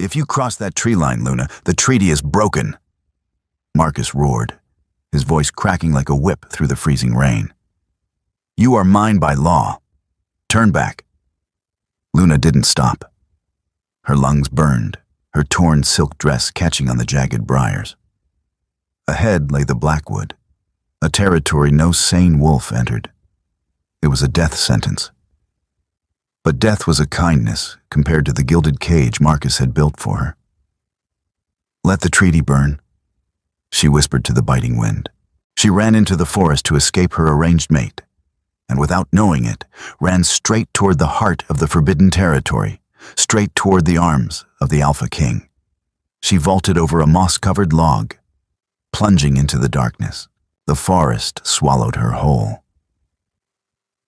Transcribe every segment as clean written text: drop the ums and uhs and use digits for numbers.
If you cross that tree line, Luna, the treaty is broken. Marcus roared, his voice cracking like a whip through the freezing rain. You are mine by law. Turn back. Luna didn't stop. Her lungs burned, her torn silk dress catching on the jagged briars. Ahead lay the Blackwood, a territory no sane wolf entered. It was a death sentence. But death was a kindness compared to the gilded cage Marcus had built for her. Let the treaty burn, she whispered to the biting wind. She ran into the forest to escape her arranged mate, and without knowing it, ran straight toward the heart of the forbidden territory, straight toward the arms of the Alpha King. She vaulted over a moss-covered log, plunging into the darkness. The forest swallowed her whole.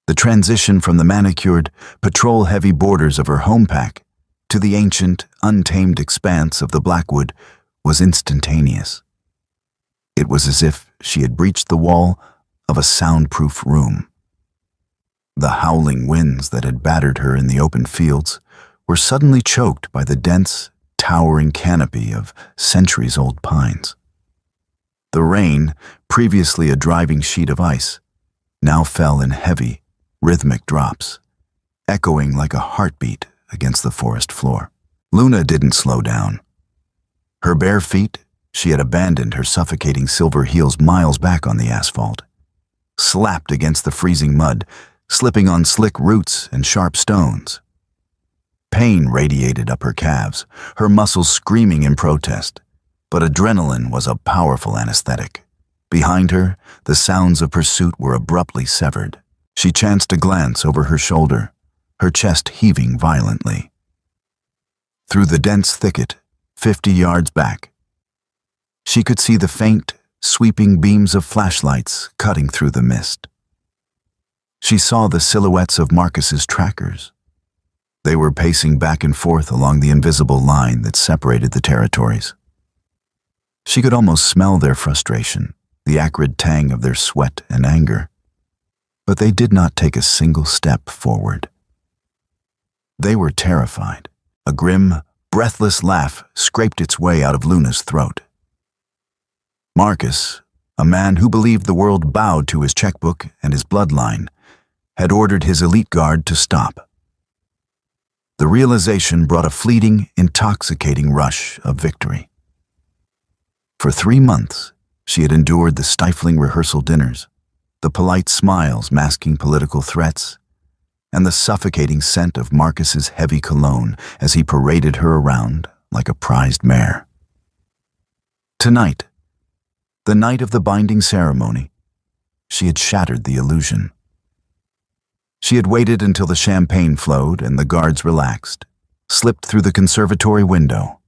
The transition from the manicured, patrol-heavy borders of her home pack to the ancient, untamed expanse of the Blackwood was instantaneous. It was as if she had breached the wall of a soundproof room. The howling winds that had battered her in the open fields were suddenly choked by the dense, towering canopy of centuries-old pines. The rain, previously a driving sheet of ice, now fell in heavy, rhythmic drops, echoing like a heartbeat against the forest floor. Luna didn't slow down. Her bare feet, she had abandoned her suffocating silver heels miles back on the asphalt, slapped against the freezing mud, slipping on slick roots and sharp stones. Pain radiated up her calves, her muscles screaming in protest, but adrenaline was a powerful anesthetic. Behind her, the sounds of pursuit were abruptly severed. She chanced a glance over her shoulder, her chest heaving violently. Through the dense thicket, 50 yards back, she could see the faint, sweeping beams of flashlights cutting through the mist. She saw the silhouettes of Marcus's trackers. They were pacing back and forth along the invisible line that separated the territories. She could almost smell their frustration, the acrid tang of their sweat and anger. But they did not take a single step forward. They were terrified. A grim, breathless laugh scraped its way out of Luna's throat. Marcus, a man who believed the world bowed to his checkbook and his bloodline, had ordered his elite guard to stop. The realization brought a fleeting, intoxicating rush of victory. For 3 months, she had endured the stifling rehearsal dinners, the polite smiles masking political threats, and the suffocating scent of Marcus's heavy cologne as he paraded her around like a prized mare. Tonight, the night of the binding ceremony, she had shattered the illusion. She had waited until the champagne flowed and the guards relaxed, slipped through the conservatory window,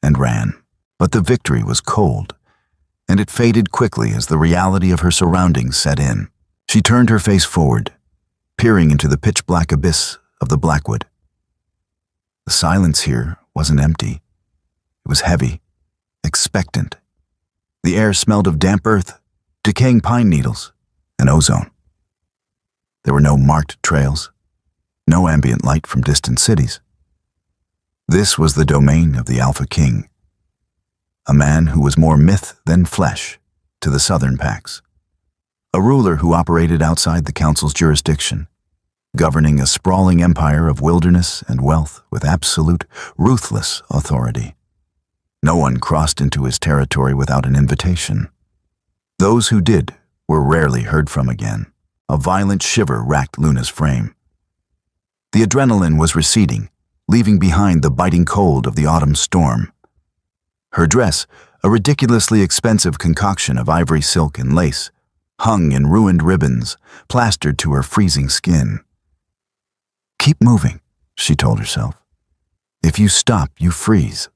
and ran. But the victory was cold, and it faded quickly as the reality of her surroundings set in. She turned her face forward, peering into the pitch-black abyss of the Blackwood. The silence here wasn't empty. It was heavy, expectant. The air smelled of damp earth, decaying pine needles, and ozone. There were no marked trails, no ambient light from distant cities. This was the domain of the Alpha King, a man who was more myth than flesh to the southern packs, a ruler who operated outside the council's jurisdiction, governing a sprawling empire of wilderness and wealth with absolute, ruthless authority. No one crossed into his territory without an invitation. Those who did were rarely heard from again. A violent shiver racked Luna's frame. The adrenaline was receding, leaving behind the biting cold of the autumn storm. Her dress, a ridiculously expensive concoction of ivory silk and lace, hung in ruined ribbons, plastered to her freezing skin. Keep moving, she told herself. If you stop, you freeze.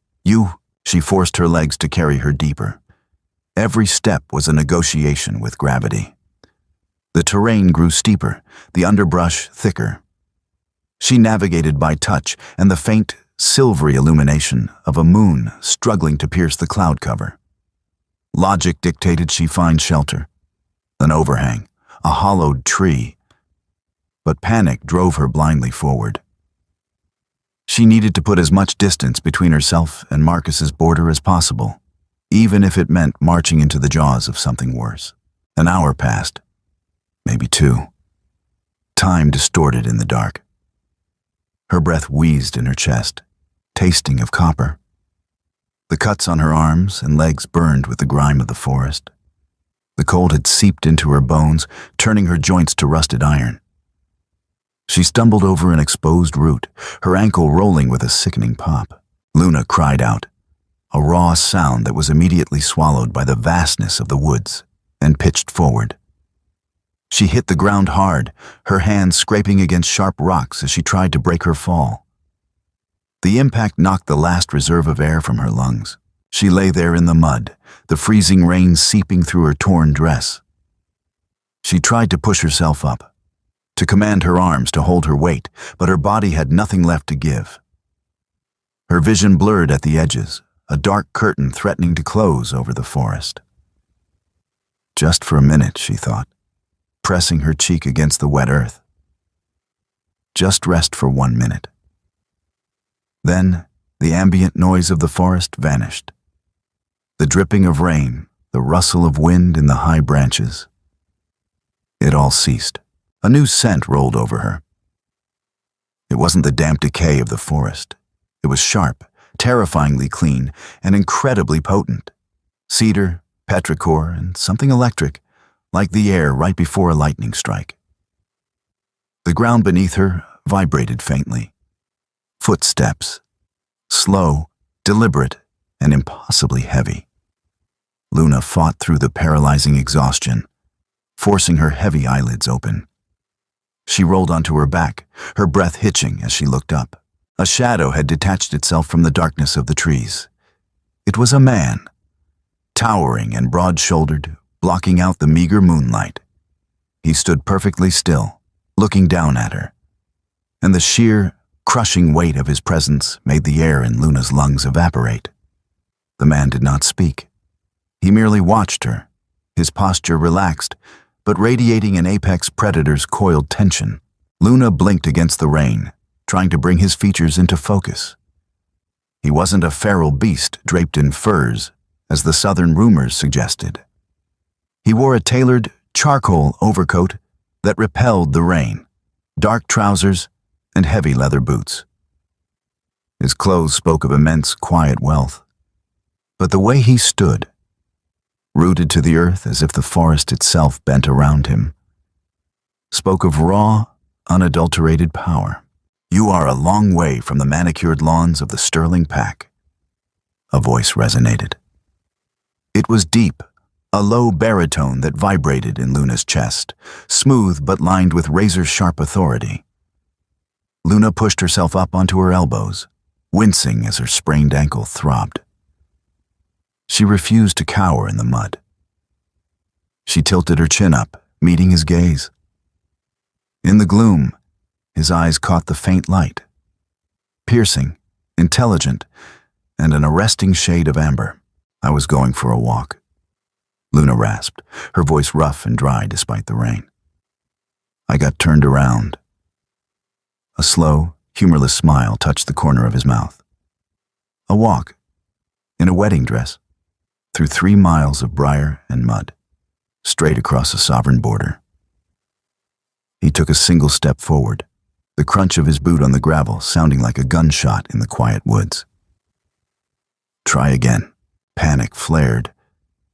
She forced her legs to carry her deeper. Every step was a negotiation with gravity. The terrain grew steeper, the underbrush thicker. She navigated by touch and the faint, silvery illumination of a moon struggling to pierce the cloud cover. Logic dictated she find shelter, an overhang, a hollowed tree. But panic drove her blindly forward. She needed to put as much distance between herself and Marcus's border as possible, even if it meant marching into the jaws of something worse. An hour passed, maybe 2. Time distorted in the dark. Her breath wheezed in her chest, tasting of copper. The cuts on her arms and legs burned with the grime of the forest. The cold had seeped into her bones, turning her joints to rusted iron. She stumbled over an exposed root, her ankle rolling with a sickening pop. Luna cried out, a raw sound that was immediately swallowed by the vastness of the woods, and pitched forward. She hit the ground hard, her hands scraping against sharp rocks as she tried to break her fall. The impact knocked the last reserve of air from her lungs. She lay there in the mud, the freezing rain seeping through her torn dress. She tried to push herself up, to command her arms to hold her weight, but her body had nothing left to give. Her vision blurred at the edges, a dark curtain threatening to close over the forest. Just for a minute, she thought, pressing her cheek against the wet earth. Just rest for 1 minute. Then, the ambient noise of the forest vanished. The dripping of rain, the rustle of wind in the high branches. It all ceased. A new scent rolled over her. It wasn't the damp decay of the forest. It was sharp, terrifyingly clean, and incredibly potent. Cedar, petrichor, and something electric, like the air right before a lightning strike. The ground beneath her vibrated faintly. Footsteps. Slow, deliberate, and impossibly heavy. Luna fought through the paralyzing exhaustion, forcing her heavy eyelids open. She rolled onto her back, her breath hitching as she looked up. A shadow had detached itself from the darkness of the trees. It was a man, towering and broad-shouldered, blocking out the meager moonlight. He stood perfectly still, looking down at her, and the sheer, crushing weight of his presence made the air in Luna's lungs evaporate. The man did not speak. He merely watched her, his posture relaxed, but radiating an apex predator's coiled tension. Luna blinked against the rain, trying to bring his features into focus. He wasn't a feral beast draped in furs, as the southern rumors suggested. He wore a tailored, charcoal overcoat that repelled the rain, dark trousers, and heavy leather boots. His clothes spoke of immense, quiet wealth, but the way he stood, rooted to the earth as if the forest itself bent around him, spoke of raw, unadulterated power. "You are a long way from the manicured lawns of the Sterling Pack," a voice resonated. It was deep, a low baritone that vibrated in Luna's chest, smooth but lined with razor-sharp authority. Luna pushed herself up onto her elbows, wincing as her sprained ankle throbbed. She refused to cower in the mud. She tilted her chin up, meeting his gaze. In the gloom, his eyes caught the faint light, piercing, intelligent, and an arresting shade of amber. "I was going for a walk," Luna rasped, her voice rough and dry despite the rain. "I got turned around." A slow, humorless smile touched the corner of his mouth. "A walk, in a wedding dress, through 3 miles of briar and mud, straight across a sovereign border." He took a single step forward, the crunch of his boot on the gravel sounding like a gunshot in the quiet woods. "Try again." Panic flared,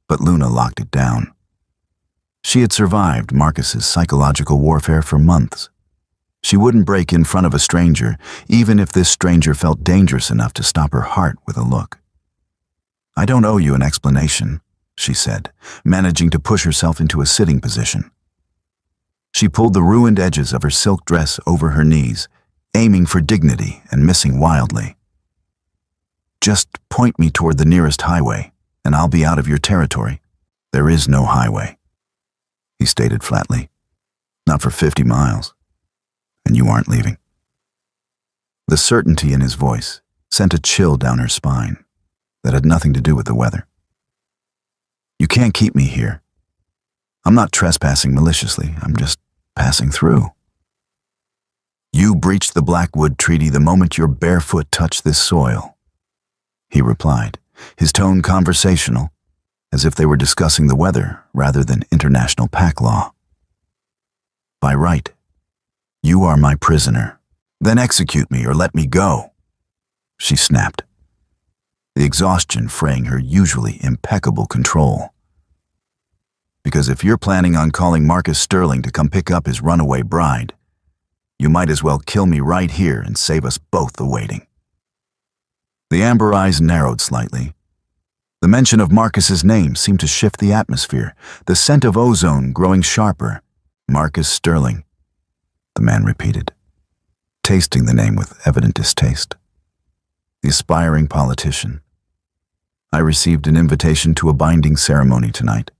but Luna locked it down. She had survived Marcus's psychological warfare for months. She wouldn't break in front of a stranger, even if this stranger felt dangerous enough to stop her heart with a look. "I don't owe you an explanation," she said, managing to push herself into a sitting position. She pulled the ruined edges of her silk dress over her knees, aiming for dignity and missing wildly. "Just point me toward the nearest highway, and I'll be out of your territory." "There is no highway," he stated flatly. "Not for 50 miles. And you aren't leaving." The certainty in his voice sent a chill down her spine that had nothing to do with the weather. "You can't keep me here. I'm not trespassing maliciously, I'm just passing through." You breached the Blackwood Treaty the moment your barefoot touched this soil, he replied, his tone conversational, as if they were discussing the weather rather than international pact law. By right, you are my prisoner. Then execute me or let me go, she snapped, the exhaustion fraying her usually impeccable control. Because if you're planning on calling Marcus Sterling to come pick up his runaway bride, you might as well kill me right here and save us both the waiting. The amber eyes narrowed slightly. The mention of Marcus's name seemed to shift the atmosphere, the scent of ozone growing sharper. Marcus Sterling, the man repeated, tasting the name with evident distaste. The aspiring politician. I received an invitation to a binding ceremony tonight.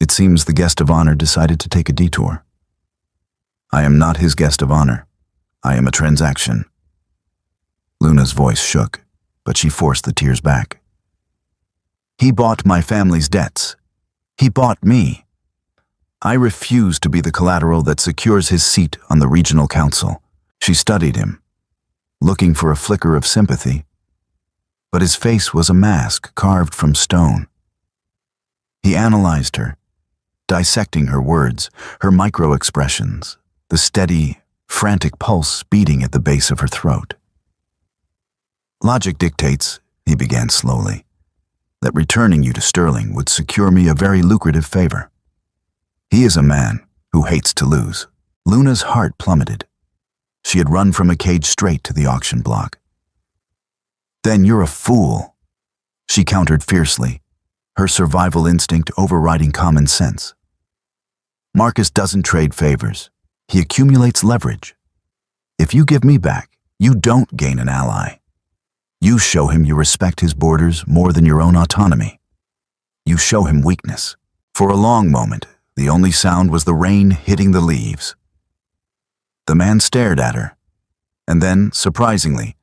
It seems the guest of honor decided to take a detour. I am not his guest of honor. I am a transaction. Luna's voice shook, but she forced the tears back. He bought my family's debts. He bought me. I refuse to be the collateral that secures his seat on the regional council. She studied him, looking for a flicker of sympathy, but his face was a mask carved from stone. He analyzed her, dissecting her words, her micro-expressions, the steady, frantic pulse beating at the base of her throat. Logic dictates, he began slowly, that returning you to Sterling would secure me a very lucrative favor. He is a man who hates to lose. Luna's heart plummeted. She had run from a cage straight to the auction block. Then you're a fool, she countered fiercely, her survival instinct overriding common sense. Marcus doesn't trade favors. He accumulates leverage. If you give me back, you don't gain an ally. You show him you respect his borders more than your own autonomy. You show him weakness. For a long moment, the only sound was the rain hitting the leaves. The man stared at her, and then, surprisingly,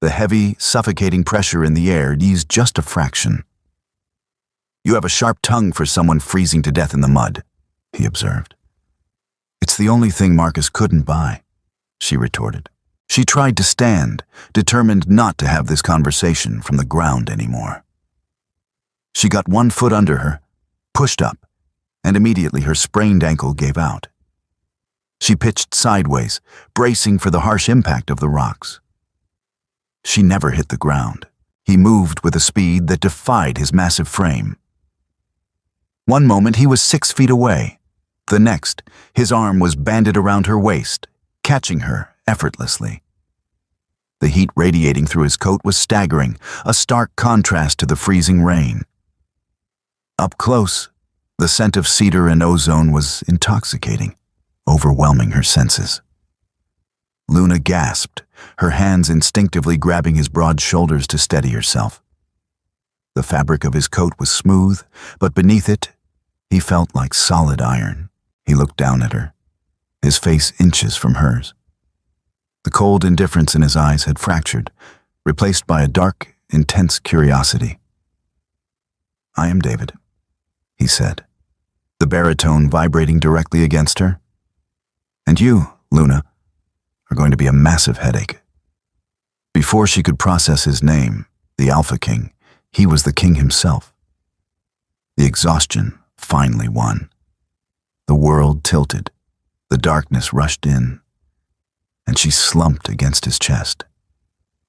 the heavy, suffocating pressure in the air eased just a fraction. You have a sharp tongue for someone freezing to death in the mud, he observed. It's the only thing Marcus couldn't buy, she retorted. She tried to stand, determined not to have this conversation from the ground anymore. She got one foot under her, pushed up, and immediately her sprained ankle gave out. She pitched sideways, bracing for the harsh impact of the rocks. She never hit the ground. He moved with a speed that defied his massive frame. One moment he was 6 feet away. The next, his arm was banded around her waist, catching her effortlessly. The heat radiating through his coat was staggering, a stark contrast to the freezing rain. Up close, the scent of cedar and ozone was intoxicating, overwhelming her senses. Luna gasped, her hands instinctively grabbing his broad shoulders to steady herself. The fabric of his coat was smooth, but beneath it, he felt like solid iron. He looked down at her, his face inches from hers. The cold indifference in his eyes had fractured, replaced by a dark, intense curiosity. I am David, he said, the baritone vibrating directly against her. And you, Luna, are going to be a massive headache. Before she could process his name, the Alpha King, he was the king himself. The exhaustion finally won. The world tilted, the darkness rushed in, and she slumped against his chest,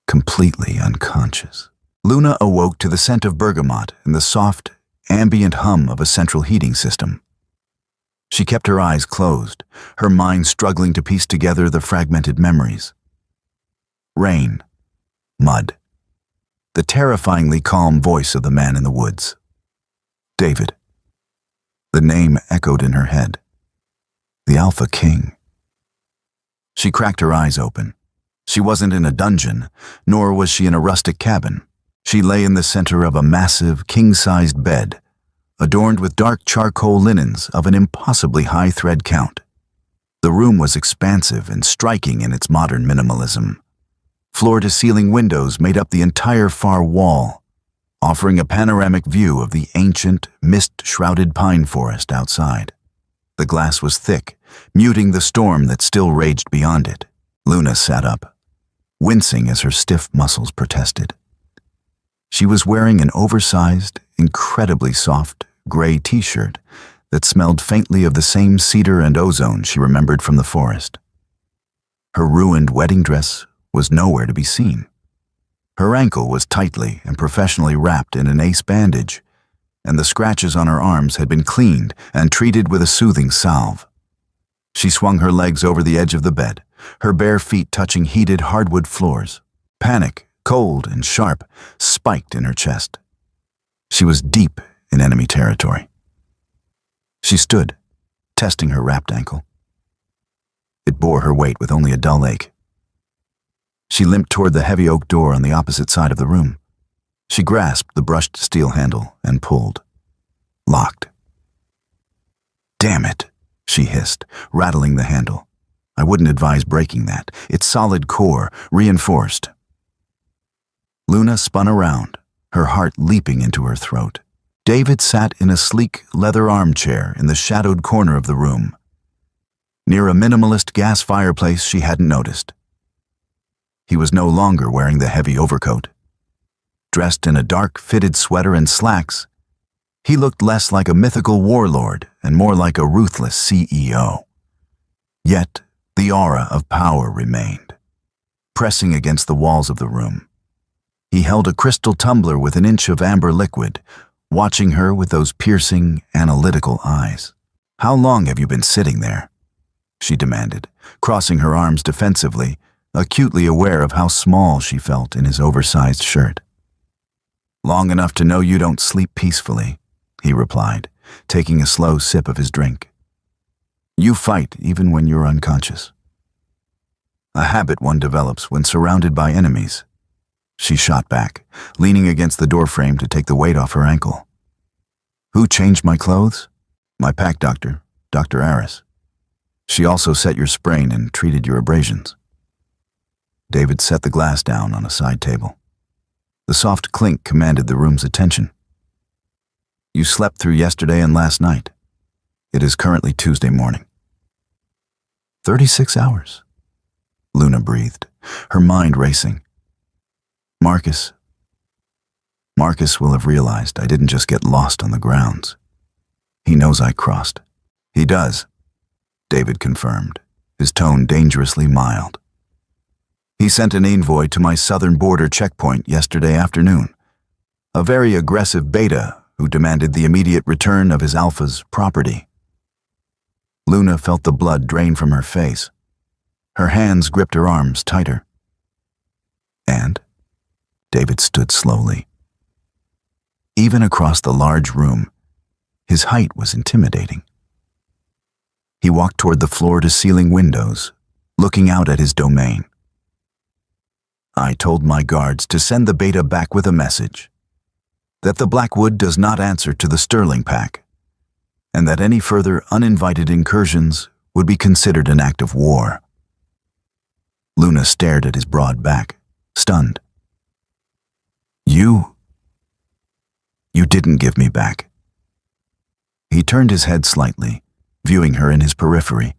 completely unconscious. Luna awoke to the scent of bergamot and the soft, ambient hum of a central heating system. She kept her eyes closed, her mind struggling to piece together the fragmented memories. Rain, mud, the terrifyingly calm voice of the man in the woods. David. The name echoed in her head. The Alpha King. She cracked her eyes open. She wasn't in a dungeon, nor was she in a rustic cabin. She lay in the center of a massive, king-sized bed, adorned with dark charcoal linens of an impossibly high thread count. The room was expansive and striking in its modern minimalism. Floor-to-ceiling windows made up the entire far wall, offering a panoramic view of the ancient, mist-shrouded pine forest outside. The glass was thick, muting the storm that still raged beyond it. Luna sat up, wincing as her stiff muscles protested. She was wearing an oversized, incredibly soft, gray t-shirt that smelled faintly of the same cedar and ozone she remembered from the forest. Her ruined wedding dress was nowhere to be seen. Her ankle was tightly and professionally wrapped in an ace bandage, and the scratches on her arms had been cleaned and treated with a soothing salve. She swung her legs over the edge of the bed, her bare feet touching heated hardwood floors. Panic, cold and sharp, spiked in her chest. She was deep in enemy territory. She stood, testing her wrapped ankle. It bore her weight with only a dull ache. She limped toward the heavy oak door on the opposite side of the room. She grasped the brushed steel handle and pulled. Locked. "Damn it," she hissed, rattling the handle. "I wouldn't advise breaking that. It's solid core, reinforced." Luna spun around, her heart leaping into her throat. David sat in a sleek leather armchair in the shadowed corner of the room, near a minimalist gas fireplace she hadn't noticed. He was no longer wearing the heavy overcoat. Dressed in a dark, fitted sweater and slacks, he looked less like a mythical warlord and more like a ruthless CEO. Yet, the aura of power remained, pressing against the walls of the room. He held a crystal tumbler with an inch of amber liquid, watching her with those piercing, analytical eyes. "How long have you been sitting there?" she demanded, crossing her arms defensively, acutely aware of how small she felt in his oversized shirt. "Long enough to know you don't sleep peacefully," he replied, taking a slow sip of his drink. "You fight even when you're unconscious." "A habit one develops when surrounded by enemies," she shot back, leaning against the doorframe to take the weight off her ankle. "Who changed my clothes?" "My pack doctor, Dr. Aris. She also set your sprain and treated your abrasions." David set the glass down on a side table. The soft clink commanded the room's attention. "You slept through yesterday and last night. It is currently Tuesday morning." 36 hours, Luna breathed, her mind racing. Marcus will have realized I didn't just get lost on the grounds. He knows I crossed." "He does," David confirmed, his tone dangerously mild. "He sent an envoy to my southern border checkpoint yesterday afternoon, a very aggressive beta who demanded the immediate return of his alpha's property." Luna felt the blood drain from her face. Her hands gripped her arms tighter. "And?" David stood slowly. Even across the large room, his height was intimidating. He walked toward the floor-to-ceiling windows, looking out at his domain. "I told my guards to send the beta back with a message, that the Blackwood does not answer to the Sterling Pack, and that any further uninvited incursions would be considered an act of war." Luna stared at his broad back, stunned. You didn't give me back." He turned his head slightly, viewing her in his periphery.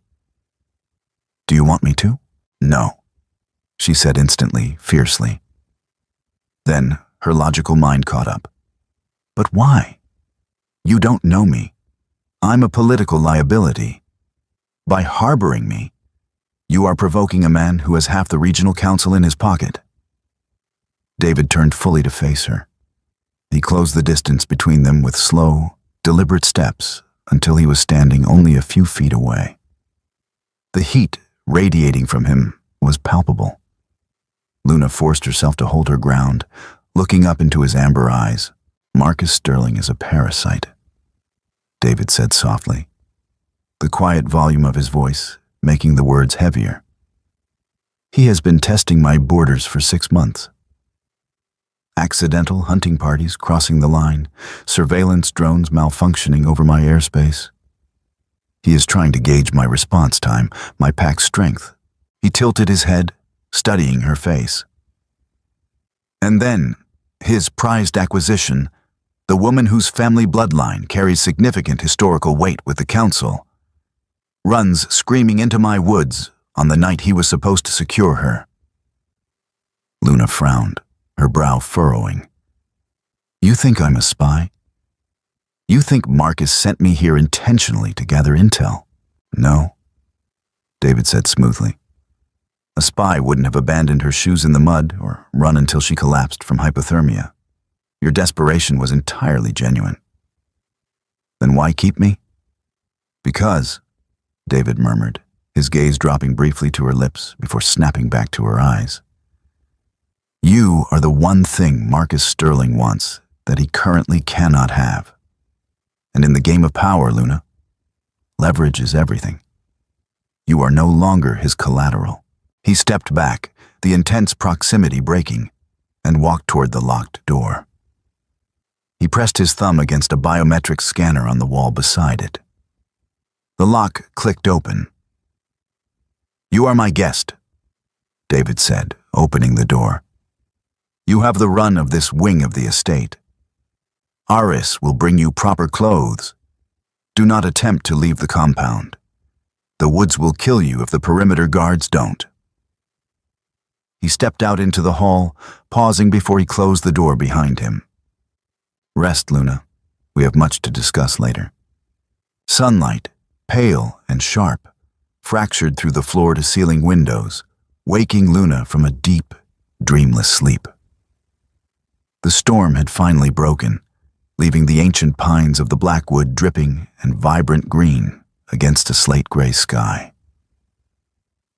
"Do you want me to?" "No," she said instantly, fiercely. Then her logical mind caught up. "But why? You don't know me. I'm a political liability. By harboring me, you are provoking a man who has half the regional council in his pocket." David turned fully to face her. He closed the distance between them with slow, deliberate steps until he was standing only a few feet away. The heat radiating from him was palpable. Luna forced herself to hold her ground, looking up into his amber eyes. "Marcus Sterling is a parasite," David said softly, the quiet volume of his voice making the words heavier. "He has been testing my borders for 6 months. Accidental hunting parties crossing the line, surveillance drones malfunctioning over my airspace. He is trying to gauge my response time, my pack's strength." He tilted his head, studying her face. "And then, his prized acquisition, the woman whose family bloodline carries significant historical weight with the council, runs screaming into my woods on the night he was supposed to secure her. Luna frowned, her brow furrowing. You think I'm a spy? You think Marcus sent me here intentionally to gather intel? No, David said smoothly. A spy wouldn't have abandoned her shoes in the mud or run until she collapsed from hypothermia. Your desperation was entirely genuine. Then why keep me? Because, David murmured, his gaze dropping briefly to her lips before snapping back to her eyes. You are the one thing Marcus Sterling wants that he currently cannot have. And in the game of power, Luna, leverage is everything. You are no longer his collateral. He stepped back, the intense proximity breaking, and walked toward the locked door. He pressed his thumb against a biometric scanner on the wall beside it. The lock clicked open. You are my guest, David said, opening the door. You have the run of this wing of the estate. Aris will bring you proper clothes. Do not attempt to leave the compound. The woods will kill you if the perimeter guards don't. He stepped out into the hall, pausing before he closed the door behind him. Rest, Luna. We have much to discuss later. Sunlight, pale and sharp, fractured through the floor-to-ceiling windows, waking Luna from a deep, dreamless sleep. The storm had finally broken, leaving the ancient pines of the Blackwood dripping and vibrant green against a slate-gray sky.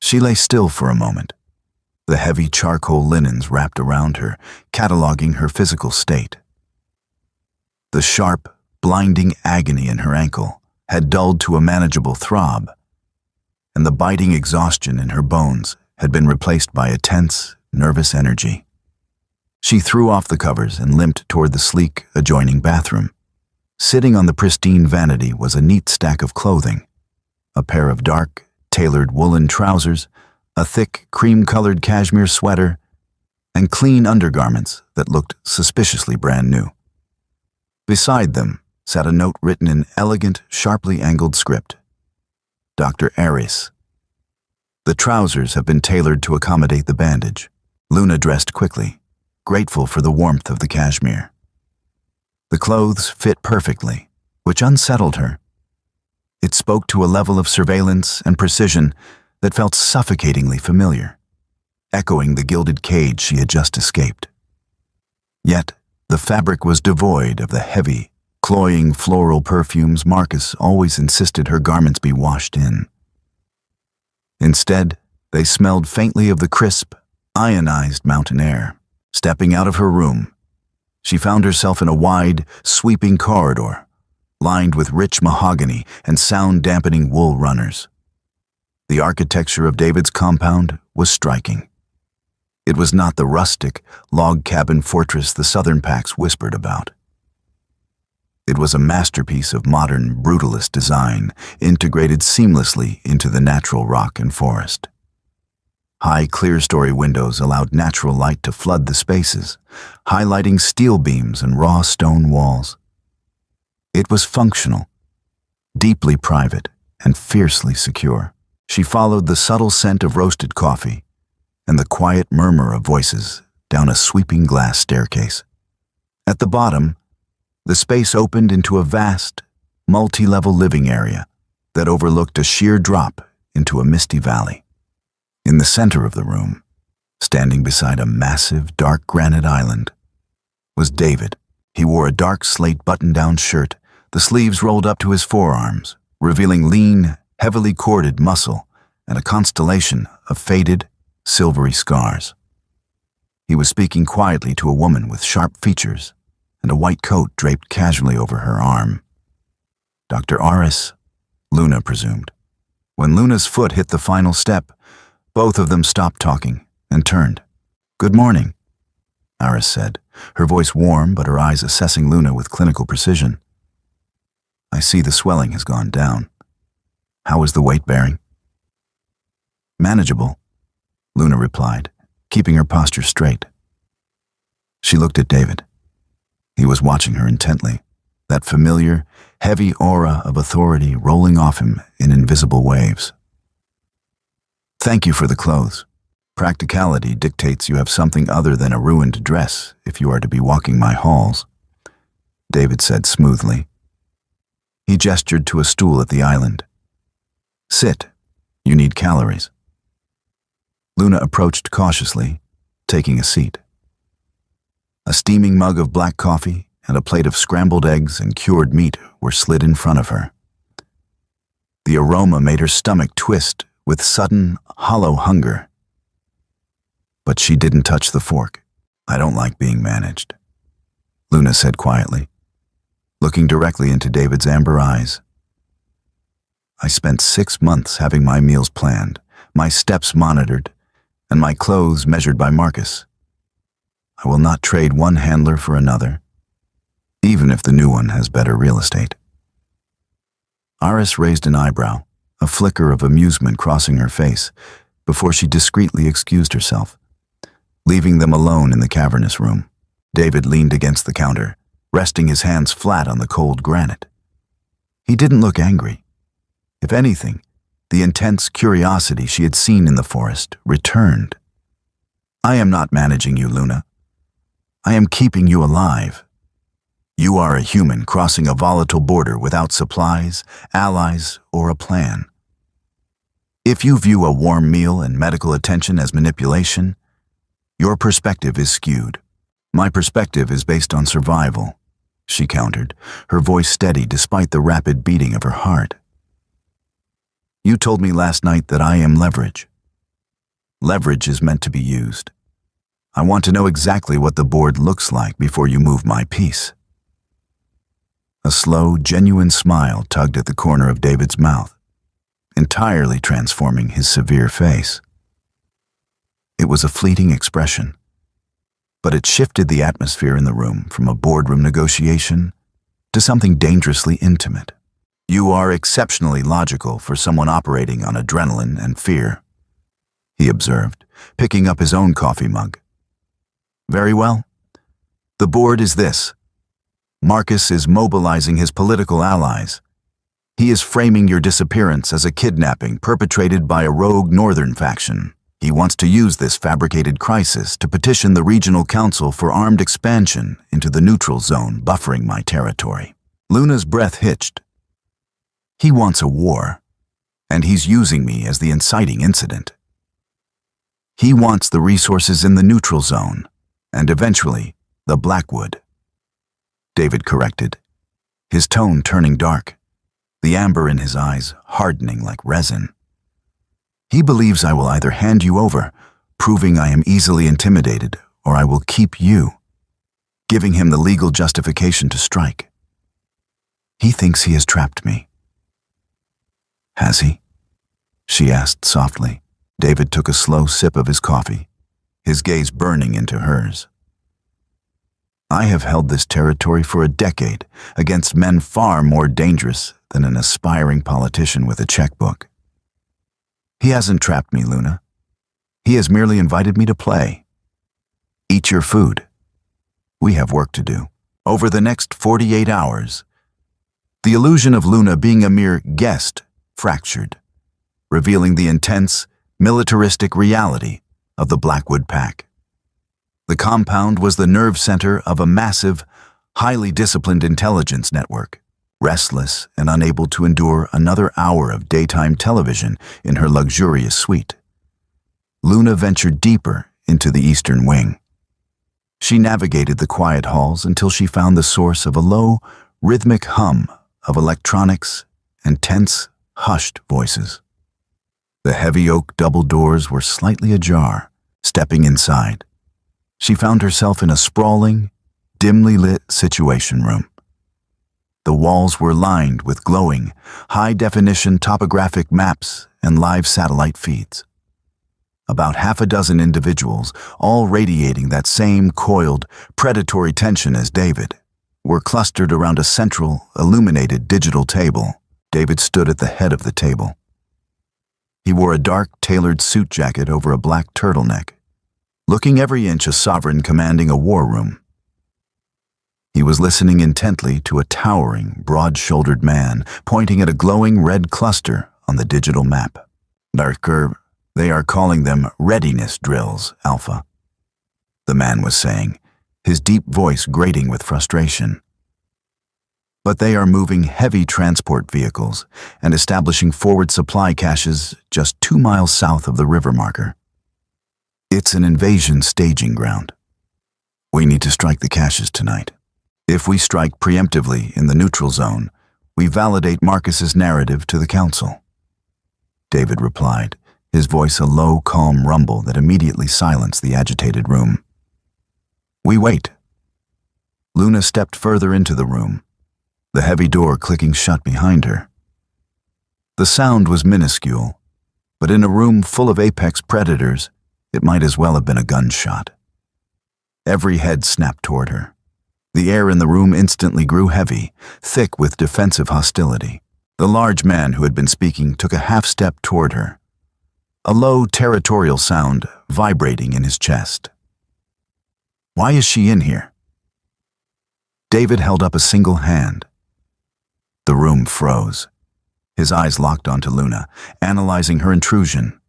She lay still for a moment, the heavy charcoal linens wrapped around her, cataloging her physical state. The sharp, blinding agony in her ankle had dulled to a manageable throb, and the biting exhaustion in her bones had been replaced by a tense, nervous energy. She threw off the covers and limped toward the sleek, adjoining bathroom. Sitting on the pristine vanity was a neat stack of clothing, a pair of dark, tailored woolen trousers, a thick, cream-colored cashmere sweater, and clean undergarments that looked suspiciously brand new. Beside them sat a note written in elegant, sharply angled script. Dr. Aris. The trousers have been tailored to accommodate the bandage. Luna dressed quickly, grateful for the warmth of the cashmere. The clothes fit perfectly, which unsettled her. It spoke to a level of surveillance and precision that felt suffocatingly familiar, echoing the gilded cage she had just escaped. Yet, the fabric was devoid of the heavy, cloying floral perfumes Marcus always insisted her garments be washed in. Instead, they smelled faintly of the crisp, ionized mountain air. Stepping out of her room, she found herself in a wide, sweeping corridor, lined with rich mahogany and sound-dampening wool runners. The architecture of David's compound was striking. It was not the rustic, log cabin fortress the Southern Pax whispered about. It was a masterpiece of modern, brutalist design, integrated seamlessly into the natural rock and forest. High clear-story windows allowed natural light to flood the spaces, highlighting steel beams and raw stone walls. It was functional, deeply private, and fiercely secure. She followed the subtle scent of roasted coffee and the quiet murmur of voices down a sweeping glass staircase. At the bottom, the space opened into a vast, multi-level living area that overlooked a sheer drop into a misty valley. In the center of the room, standing beside a massive, dark granite island, was David. He wore a dark slate button-down shirt, the sleeves rolled up to his forearms, revealing lean, heavily corded muscle and a constellation of faded, silvery scars. He was speaking quietly to a woman with sharp features and a white coat draped casually over her arm. Dr. Aris, Luna presumed. When Luna's foot hit the final step, both of them stopped talking and turned. "Good morning," Aris said, her voice warm but her eyes assessing Luna with clinical precision. "I see the swelling has gone down. How is the weight bearing?" "Manageable," Luna replied, keeping her posture straight. She looked at David. He was watching her intently, that familiar, heavy aura of authority rolling off him in invisible waves. Thank you for the clothes. Practicality dictates you have something other than a ruined dress if you are to be walking my halls, David said smoothly. He gestured to a stool at the island. Sit. You need calories. Luna approached cautiously, taking a seat. A steaming mug of black coffee and a plate of scrambled eggs and cured meat were slid in front of her. The aroma made her stomach twist with sudden, hollow hunger. But she didn't touch the fork. I don't like being managed, Luna said quietly, looking directly into David's amber eyes. I spent 6 months having my meals planned, my steps monitored, and my clothes measured by Marcus. I will not trade one handler for another, even if the new one has better real estate. Iris raised an eyebrow, a flicker of amusement crossing her face, before she discreetly excused herself, leaving them alone in the cavernous room. David leaned against the counter, resting his hands flat on the cold granite. He didn't look angry. If anything, the intense curiosity she had seen in the forest returned. I am not managing you, Luna. I am keeping you alive. You are a human crossing a volatile border without supplies, allies, or a plan. If you view a warm meal and medical attention as manipulation, your perspective is skewed. My perspective is based on survival, she countered, her voice steady despite the rapid beating of her heart. You told me last night that I am leverage. Leverage is meant to be used. I want to know exactly what the board looks like before you move my piece. A slow, genuine smile tugged at the corner of David's mouth, entirely transforming his severe face. It was a fleeting expression, but it shifted the atmosphere in the room from a boardroom negotiation to something dangerously intimate. You are exceptionally logical for someone operating on adrenaline and fear, he observed, picking up his own coffee mug. Very well. The board is this. Marcus is mobilizing his political allies. He is framing your disappearance as a kidnapping perpetrated by a rogue northern faction. He wants to use this fabricated crisis to petition the regional council for armed expansion into the neutral zone buffering my territory. Luna's breath hitched. He wants a war, and he's using me as the inciting incident. He wants the resources in the neutral zone, and eventually, the Blackwood. David corrected, his tone turning dark, the amber in his eyes hardening like resin. He believes I will either hand you over, proving I am easily intimidated, or I will keep you, giving him the legal justification to strike. He thinks he has trapped me. Has he? She asked softly. David took a slow sip of his coffee, his gaze burning into hers. I have held this territory for a decade against men far more dangerous than an aspiring politician with a checkbook. He hasn't trapped me, Luna. He has merely invited me to play. Eat your food. We have work to do. Over the next 48 hours, the illusion of Luna being a mere guest fractured, revealing the intense, militaristic reality of the Blackwood Pack. The compound was the nerve center of a massive, highly disciplined intelligence network, restless and unable to endure another hour of daytime television in her luxurious suite. Luna ventured deeper into the eastern wing. She navigated the quiet halls until she found the source of a low, rhythmic hum of electronics and tense, hushed voices. The heavy oak double doors were slightly ajar. Stepping inside, she found herself in a sprawling, dimly lit situation room. The walls were lined with glowing, high-definition topographic maps and live satellite feeds. About half a dozen individuals, all radiating that same coiled, predatory tension as David, were clustered around a central, illuminated digital table. David stood at the head of the table. He wore a dark, tailored suit jacket over a black turtleneck, looking every inch a sovereign commanding a war room. He was listening intently to a towering, broad-shouldered man pointing at a glowing red cluster on the digital map. Darker, They are calling them readiness drills, Alpha, the man was saying, his deep voice grating with frustration. But they are moving heavy transport vehicles and establishing forward supply caches just 2 miles south of the river marker. It's an invasion staging ground. We need to strike the caches tonight. If we strike preemptively in the neutral zone, we validate Marcus's narrative to the council. David replied, his voice a low, calm rumble that immediately silenced the agitated room. We wait. Luna stepped further into the room, the heavy door clicking shut behind her. The sound was minuscule, but in a room full of apex predators, it might as well have been a gunshot. Every head snapped toward her. The air in the room instantly grew heavy, thick with defensive hostility. The large man who had been speaking took a half-step toward her, a low, territorial sound vibrating in his chest. Why is she in here? David held up a single hand. The room froze. His eyes locked onto Luna, analyzing her intrusion.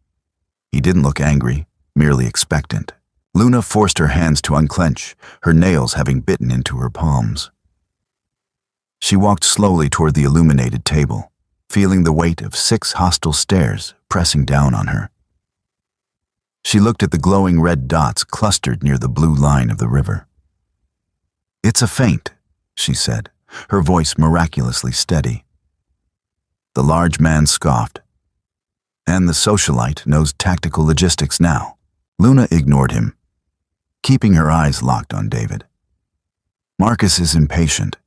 He didn't look angry, merely expectant. Luna forced her hands to unclench, her nails having bitten into her palms. She walked slowly toward the illuminated table, feeling the weight of 6 hostile stares pressing down on her. She looked at the glowing red dots clustered near the blue line of the river. It's a feint, she said, her voice miraculously steady. The large man scoffed. And the socialite knows tactical logistics now. Luna ignored him, keeping her eyes locked on David. Marcus is impatient,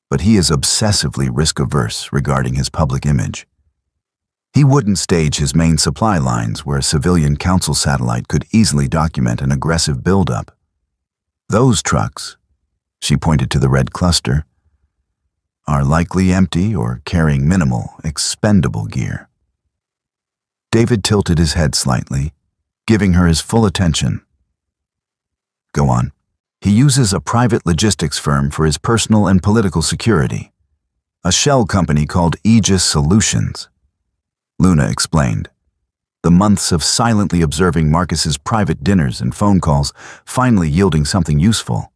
but he is obsessively risk-averse regarding his public image. He wouldn't stage his main supply lines where a civilian council satellite could easily document an aggressive buildup. Those trucks, she pointed to the red cluster, are likely empty or carrying minimal, expendable gear. David tilted his head slightly, giving her his full attention. Go on. He uses a private logistics firm for his personal and political security, a shell company called Aegis Solutions. Luna explained, the months of silently observing Marcus's private dinners and phone calls finally yielding something useful.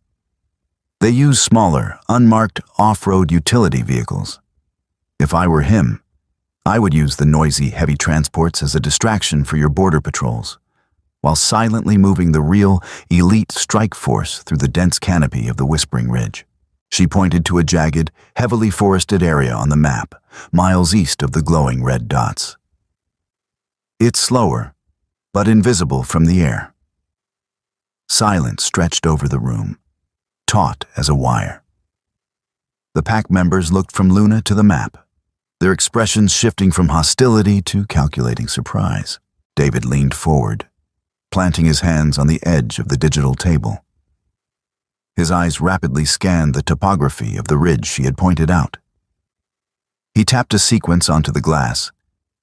They use smaller, unmarked off-road utility vehicles. If I were him, I would use the noisy, heavy transports as a distraction for your border patrols, while silently moving the real, elite strike force through the dense canopy of the Whispering Ridge. She pointed to a jagged, heavily forested area on the map, miles east of the glowing red dots. It's slower, but invisible from the air. Silence stretched over the room, taut as a wire. The pack members looked from Luna to the map, their expressions shifting from hostility to calculating surprise. David leaned forward, planting his hands on the edge of the digital table. His eyes rapidly scanned the topography of the ridge she had pointed out. He tapped a sequence onto the glass,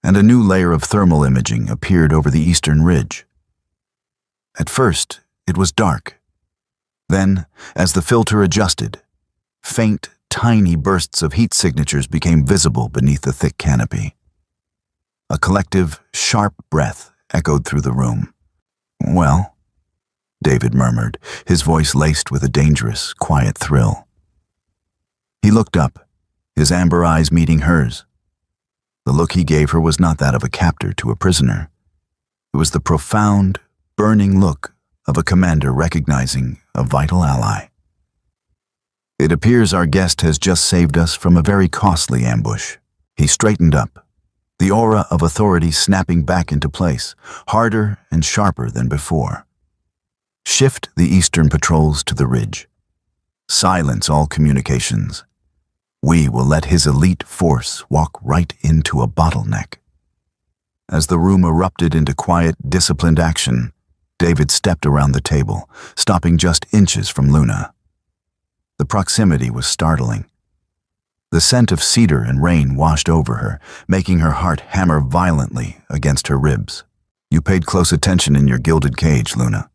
and a new layer of thermal imaging appeared over the eastern ridge. At first, it was dark. Then, as the filter adjusted, faint, tiny bursts of heat signatures became visible beneath the thick canopy. A collective, sharp breath echoed through the room. Well, David murmured, his voice laced with a dangerous, quiet thrill. He looked up, his amber eyes meeting hers. The look he gave her was not that of a captor to a prisoner. It was the profound, burning look of a commander recognizing a vital ally. It appears our guest has just saved us from a very costly ambush. He straightened up, the aura of authority snapping back into place, harder and sharper than before. Shift the eastern patrols to the ridge. Silence all communications. We will let his elite force walk right into a bottleneck. As the room erupted into quiet, disciplined action, David stepped around the table, stopping just inches from Luna. The proximity was startling. The scent of cedar and rain washed over her, making her heart hammer violently against her ribs. You paid close attention in your gilded cage, Luna,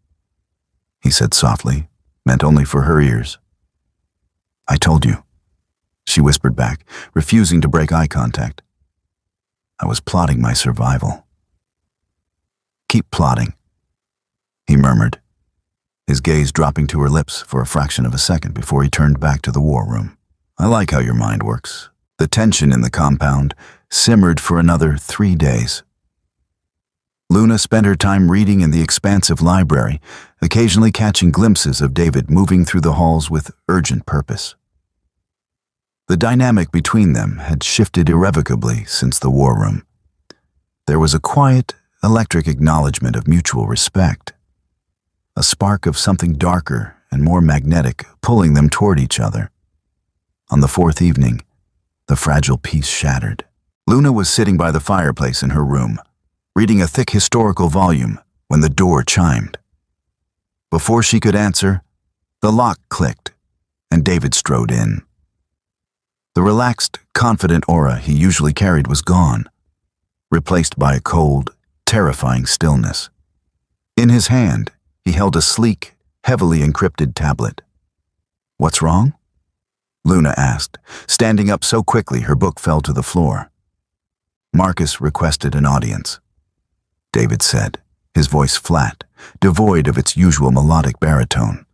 he said softly, meant only for her ears. I told you, she whispered back, refusing to break eye contact. I was plotting my survival. Keep plotting," he murmured, his gaze dropping to her lips for a fraction of a second before he turned back to the war room. "I like how your mind works." The tension in the compound simmered for another 3 days. Luna spent her time reading in the expansive library, occasionally catching glimpses of David moving through the halls with urgent purpose. The dynamic between them had shifted irrevocably since the war room. There was a quiet, electric acknowledgement of mutual respect, a spark of something darker and more magnetic pulling them toward each other. On the 4th evening, the fragile peace shattered. Luna was sitting by the fireplace in her room, reading a thick historical volume when the door chimed. Before she could answer, the lock clicked, and David strode in. The relaxed, confident aura he usually carried was gone, replaced by a cold, terrifying stillness. In his hand, he held a sleek, heavily encrypted tablet. "What's wrong?" Luna asked, standing up so quickly her book fell to the floor. "Marcus requested an audience," David said, his voice flat, devoid of its usual melodic baritone.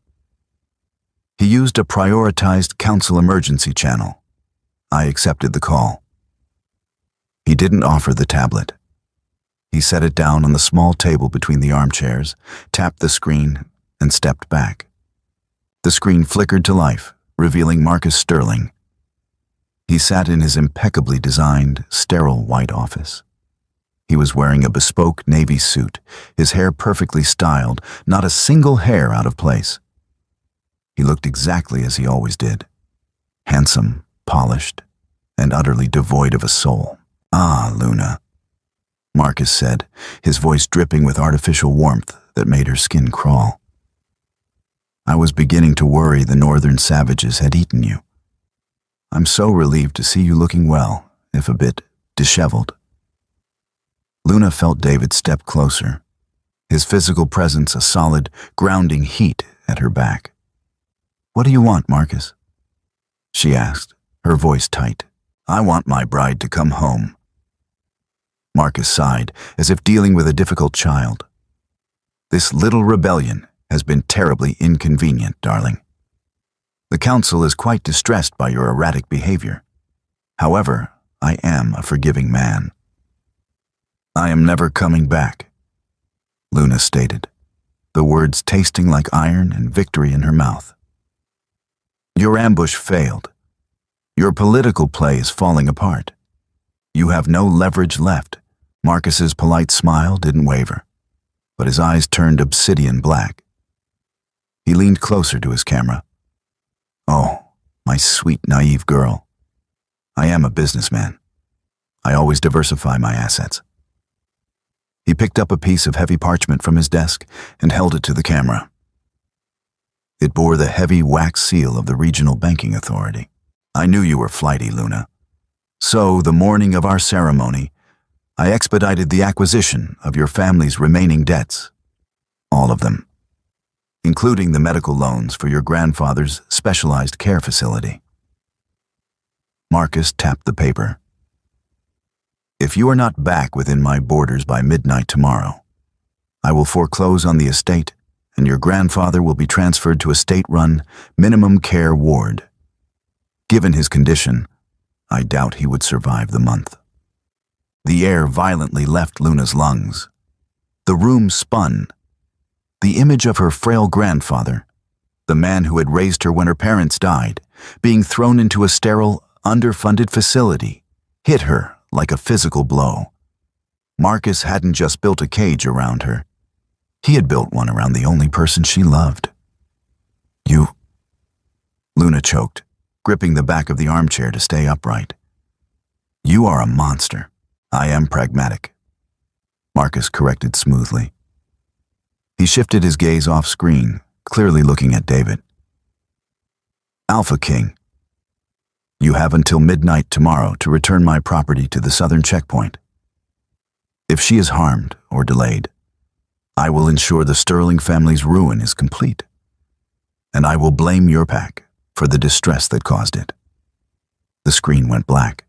"He used a prioritized council emergency channel. I accepted the call." He didn't offer the tablet. He set it down on the small table between the armchairs, tapped the screen, and stepped back. The screen flickered to life, revealing Marcus Sterling. He sat in his impeccably designed, sterile white office. He was wearing a bespoke navy suit, his hair perfectly styled, not a single hair out of place. He looked exactly as he always did, handsome, polished, and utterly devoid of a soul. "Ah, Luna," Marcus said, his voice dripping with artificial warmth that made her skin crawl. "I was beginning to worry the northern savages had eaten you. I'm so relieved to see you looking well, if a bit disheveled." Luna felt David step closer, his physical presence a solid, grounding heat at her back. "What do you want, Marcus?" she asked, her voice tight. "I want my bride to come home." Marcus sighed, as if dealing with a difficult child. "This little rebellion has been terribly inconvenient, darling. The council is quite distressed by your erratic behavior. However, I am a forgiving man." "I am never coming back," Luna stated, the words tasting like iron and victory in her mouth. "Your ambush failed. Your political play is falling apart. You have no leverage left." Marcus's polite smile didn't waver, but his eyes turned obsidian black. He leaned closer to his camera. "Oh, my sweet, naive girl. I am a businessman. I always diversify my assets." He picked up a piece of heavy parchment from his desk and held it to the camera. It bore the heavy wax seal of the Regional Banking Authority. "I knew you were flighty, Luna. So, the morning of our ceremony, I expedited the acquisition of your family's remaining debts. All of them, including the medical loans for your grandfather's specialized care facility." Marcus tapped the paper. "If you are not back within my borders by midnight tomorrow, I will foreclose on the estate, and your grandfather will be transferred to a state-run minimum care ward. Given his condition, I doubt he would survive the month." The air violently left Luna's lungs. The room spun. The image of her frail grandfather, the man who had raised her when her parents died, being thrown into a sterile, underfunded facility, hit her like a physical blow. Marcus hadn't just built a cage around her. He had built one around the only person she loved. "You..." Luna choked, gripping the back of the armchair to stay upright. "You are a monster." "I am pragmatic," Marcus corrected smoothly. He shifted his gaze off screen, clearly looking at David. "Alpha King, you have until midnight tomorrow to return my property to the southern checkpoint. If she is harmed or delayed, I will ensure the Sterling family's ruin is complete, and I will blame your pack for the distress that caused it." The screen went black.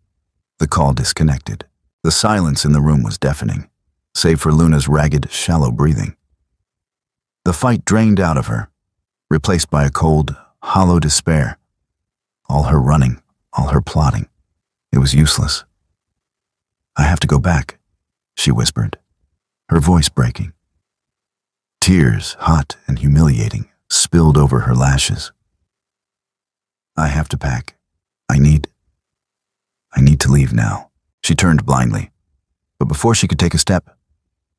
The call disconnected. The silence in the room was deafening, save for Luna's ragged, shallow breathing. The fight drained out of her, replaced by a cold, hollow despair. All her running, all her plotting. It was useless. "I have to go back," she whispered, her voice breaking. Tears, hot and humiliating, spilled over her lashes. "I have to pack. I need to leave now." She turned blindly, but before she could take a step,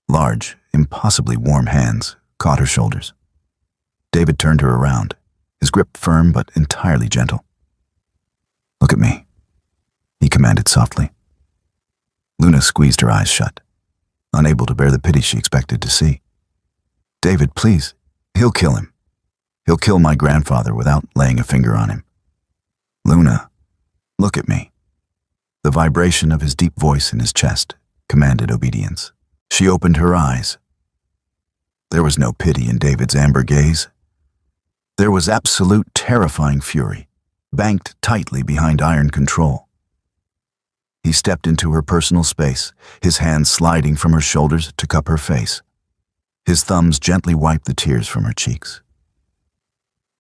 large, impossibly warm hands caught her shoulders. David turned her around, his grip firm but entirely gentle. "Look at me," he commanded softly. Luna squeezed her eyes shut, unable to bear the pity she expected to see. "David, please. He'll kill him. He'll kill my grandfather without laying a finger on him. Luna, look at me." The vibration of his deep voice in his chest commanded obedience. She opened her eyes. There was no pity in David's amber gaze. There was absolute terrifying fury, banked tightly behind iron control. He stepped into her personal space, his hands sliding from her shoulders to cup her face. His thumbs gently wiped the tears from her cheeks.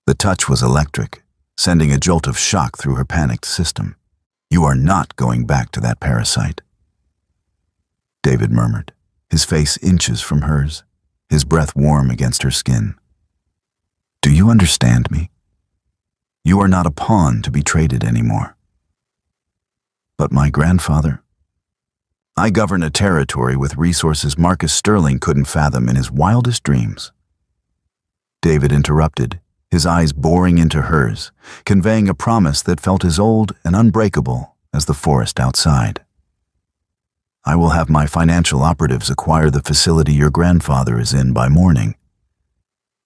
The touch was electric, sending a jolt of shock through her panicked system. "You are not going back to that parasite," David murmured, his face inches from hers, his breath warm against her skin. "Do you understand me? You are not a pawn to be traded anymore." "But my grandfather..." "I govern a territory with resources Marcus Sterling couldn't fathom in his wildest dreams." David interrupted, his eyes boring into hers, conveying a promise that felt as old and unbreakable as the forest outside. "I will have my financial operatives acquire the facility your grandfather is in by morning.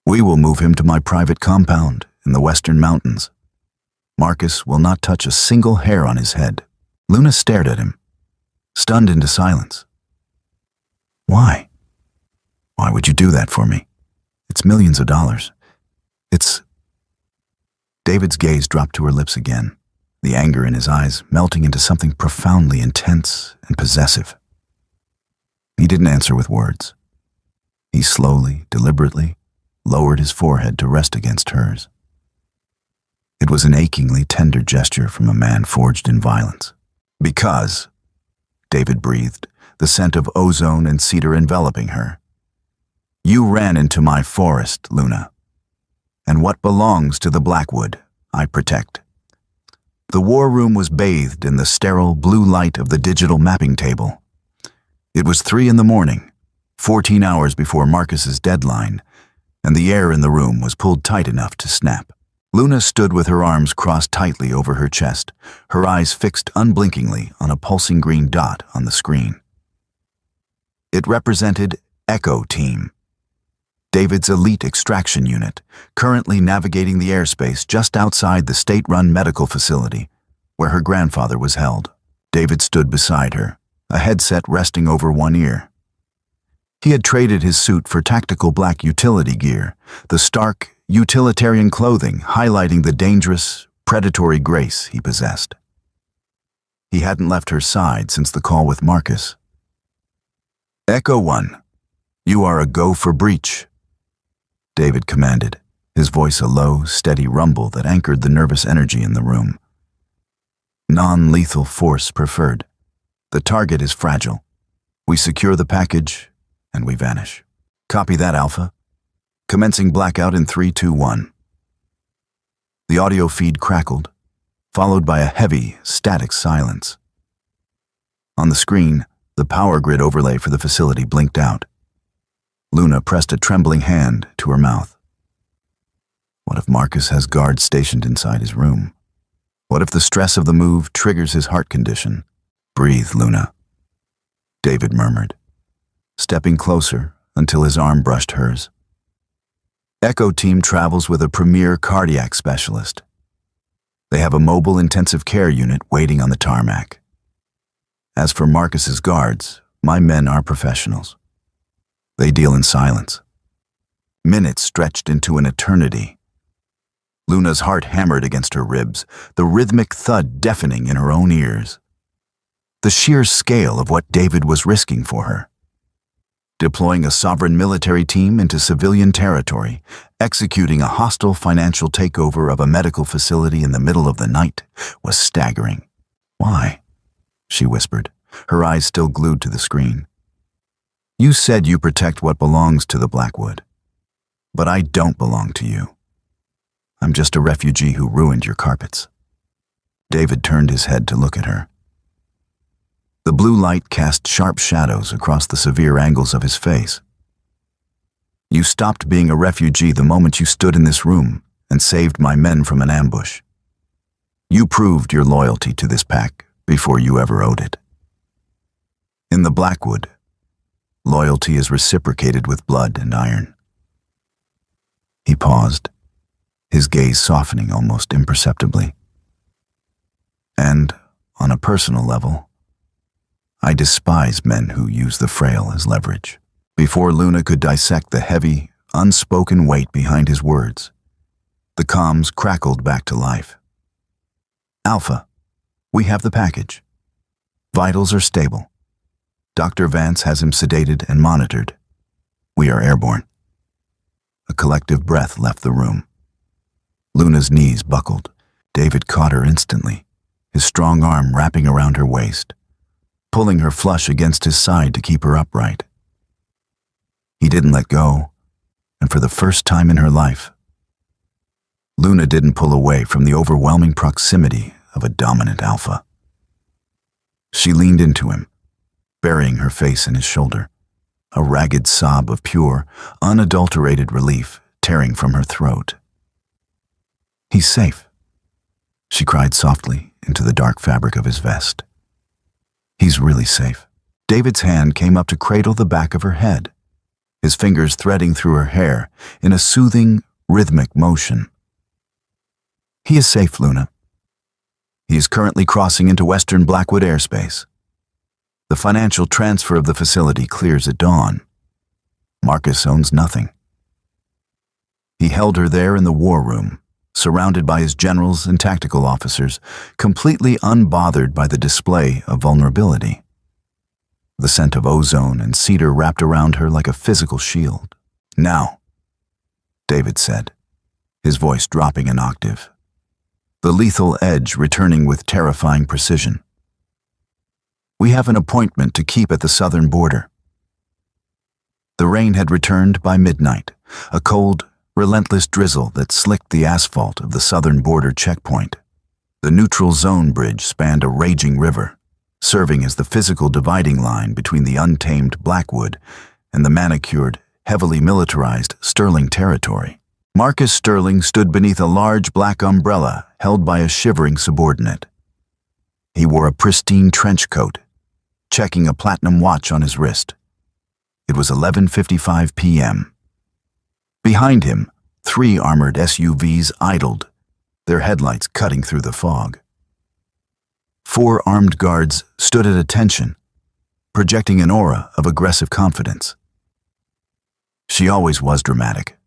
We will move him to my private compound in the Western Mountains. Marcus will not touch a single hair on his head." Luna stared at him, stunned into silence. "Why? Why would you do that for me? It's millions of dollars. It's..." David's gaze dropped to her lips again, the anger in his eyes melting into something profoundly intense and possessive. He didn't answer with words. He slowly, deliberately, lowered his forehead to rest against hers. It was an achingly tender gesture from a man forged in violence. "Because," David breathed, the scent of ozone and cedar enveloping her, "you ran into my forest, Luna. And what belongs to the Blackwood, I protect." The war room was bathed in the sterile blue light of the digital mapping table. It was 3 a.m, 14 hours before Marcus's deadline, and the air in the room was pulled tight enough to snap. Luna stood with her arms crossed tightly over her chest, her eyes fixed unblinkingly on a pulsing green dot on the screen. It represented Echo Team, David's elite extraction unit, currently navigating the airspace just outside the state-run medical facility where her grandfather was held. David stood beside her, a headset resting over one ear. He had traded his suit for tactical black utility gear, the stark, utilitarian clothing highlighting the dangerous, predatory grace he possessed. He hadn't left her side since the call with Marcus. "Echo 1, you are a go for breach," David commanded, his voice a low, steady rumble that anchored the nervous energy in the room. "Non-lethal force preferred. The target is fragile. We secure the package, and we vanish." "Copy that, Alpha. Commencing blackout in 3, 2, 1. The audio feed crackled, followed by a heavy, static silence. On the screen, the power grid overlay for the facility blinked out. Luna pressed a trembling hand to her mouth. What if Marcus has guards stationed inside his room? What if the stress of the move triggers his heart condition? "Breathe, Luna," David murmured, stepping closer until his arm brushed hers. "Echo Team travels with a premier cardiac specialist. They have a mobile intensive care unit waiting on the tarmac. As for Marcus's guards, my men are professionals. They deal in silence." Minutes stretched into an eternity. Luna's heart hammered against her ribs, the rhythmic thud deafening in her own ears. The sheer scale of what David was risking for her. Deploying a sovereign military team into civilian territory, executing a hostile financial takeover of a medical facility in the middle of the night was staggering. "Why?" she whispered, her eyes still glued to the screen. "You said you protect what belongs to the Blackwood. But I don't belong to you. I'm just a refugee who ruined your carpets." David turned his head to look at her. The blue light cast sharp shadows across the severe angles of his face. "You stopped being a refugee the moment you stood in this room and saved my men from an ambush. You proved your loyalty to this pack before you ever owed it. In the Blackwood, loyalty is reciprocated with blood and iron." He paused, his gaze softening almost imperceptibly. "And, on a personal level, I despise men who use the frail as leverage." Before Luna could dissect the heavy, unspoken weight behind his words, the comms crackled back to life. "Alpha, we have the package. Vitals are stable. Dr. Vance has him sedated and monitored. We are airborne." A collective breath left the room. Luna's knees buckled. David caught her instantly, his strong arm wrapping around her waist, pulling her flush against his side to keep her upright. He didn't let go, and for the first time in her life, Luna didn't pull away from the overwhelming proximity of a dominant alpha. She leaned into him, burying her face in his shoulder, a ragged sob of pure, unadulterated relief tearing from her throat. "He's safe," she cried softly into the dark fabric of his vest. "He's really safe." David's hand came up to cradle the back of her head, his fingers threading through her hair in a soothing, rhythmic motion. "He is safe, Luna. He is currently crossing into Western Blackwood airspace. The financial transfer of the facility clears at dawn. Marcus owns nothing." He held her there in the war room, surrounded by his generals and tactical officers, completely unbothered by the display of vulnerability. The scent of ozone and cedar wrapped around her like a physical shield. "Now," David said, his voice dropping an octave, the lethal edge returning with terrifying precision. "We have an appointment to keep at the southern border." The rain had returned by midnight, a cold, relentless drizzle that slicked the asphalt of the southern border checkpoint. The neutral zone bridge spanned a raging river, serving as the physical dividing line between the untamed Blackwood and the manicured, heavily militarized Sterling territory. Marcus Sterling stood beneath a large black umbrella held by a shivering subordinate. He wore a pristine trench coat, checking a platinum watch on his wrist. It was 11:55 p.m. Behind him, 3 armored SUVs idled, their headlights cutting through the fog. 4 armed guards stood at attention, projecting an aura of aggressive confidence. "She always was dramatic,"